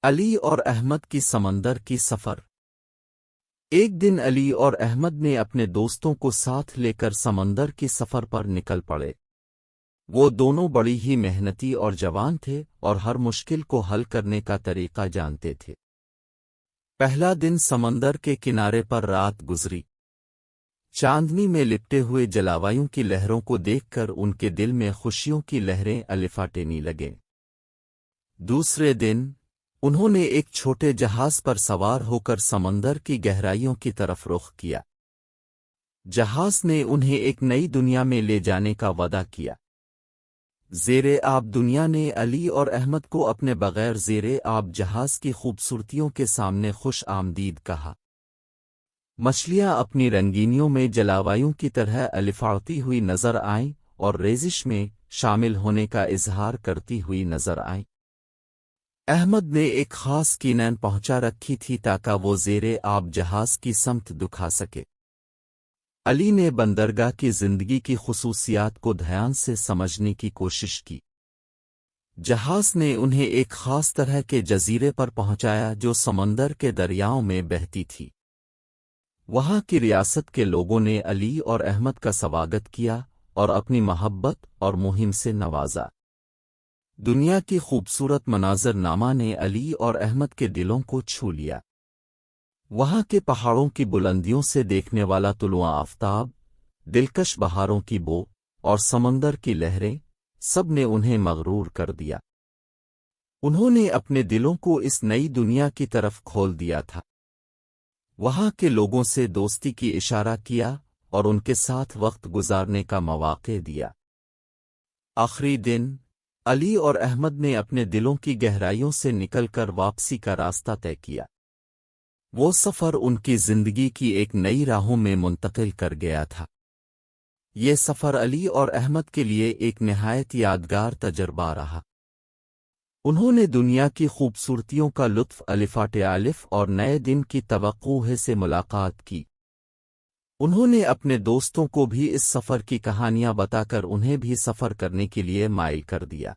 علی اور احمد کی سمندر کی سفر۔ ایک دن علی اور احمد نے اپنے دوستوں کو ساتھ لے کر سمندر کی سفر پر نکل پڑے۔ وہ دونوں بڑی ہی محنتی اور جوان تھے اور ہر مشکل کو حل کرنے کا طریقہ جانتے تھے۔ پہلا دن سمندر کے کنارے پر رات گزری۔ چاندنی میں لپٹے ہوئے جلاوایوں کی لہروں کو دیکھ کر ان کے دل میں خوشیوں کی لہریں الفاٹنے لگیں۔ دوسرے دن انہوں نے ایک چھوٹے جہاز پر سوار ہو کر سمندر کی گہرائیوں کی طرف رخ کیا۔ جہاز نے انہیں ایک نئی دنیا میں لے جانے کا وعدہ کیا۔ زیر آب دنیا نے علی اور احمد کو اپنے بغیر زیر آب جہاز کی خوبصورتیوں کے سامنے خوش آمدید کہا۔ مچھلیاں اپنی رنگینیوں میں جلاوایوں کی طرح الفاڑتی ہوئی نظر آئیں اور ریزش میں شامل ہونے کا اظہار کرتی ہوئی نظر آئیں۔ احمد نے ایک خاص کینین پہنچا رکھی تھی تاکہ وہ زیر آب جہاز کی سمت دکھا سکے۔ علی نے بندرگاہ کی زندگی کی خصوصیات کو دھیان سے سمجھنے کی کوشش کی۔ جہاز نے انہیں ایک خاص طرح کے جزیرے پر پہنچایا جو سمندر کے دریاؤں میں بہتی تھی۔ وہاں کی ریاست کے لوگوں نے علی اور احمد کا سواگت کیا اور اپنی محبت اور مہم سے نوازا۔ دنیا کی خوبصورت مناظر نامہ نے علی اور احمد کے دلوں کو چھو لیا۔ وہاں کے پہاڑوں کی بلندیوں سے دیکھنے والا طلوع آفتاب، دلکش بہاروں کی بو اور سمندر کی لہریں سب نے انہیں مغرور کر دیا۔ انہوں نے اپنے دلوں کو اس نئی دنیا کی طرف کھول دیا تھا۔ وہاں کے لوگوں سے دوستی کی اشارہ کیا اور ان کے ساتھ وقت گزارنے کا مواقع دیا۔ آخری دن علی اور احمد نے اپنے دلوں کی گہرائیوں سے نکل کر واپسی کا راستہ طے کیا۔ وہ سفر ان کی زندگی کی ایک نئی راہوں میں منتقل کر گیا تھا۔ یہ سفر علی اور احمد کے لیے ایک نہایت یادگار تجربہ رہا۔ انہوں نے دنیا کی خوبصورتیوں کا لطف الف اور نئے دن کی توقع سے ملاقات کی۔ انہوں نے اپنے دوستوں کو بھی اس سفر کی کہانیاں بتا کر انہیں بھی سفر کرنے کے لیے مائل کر دیا۔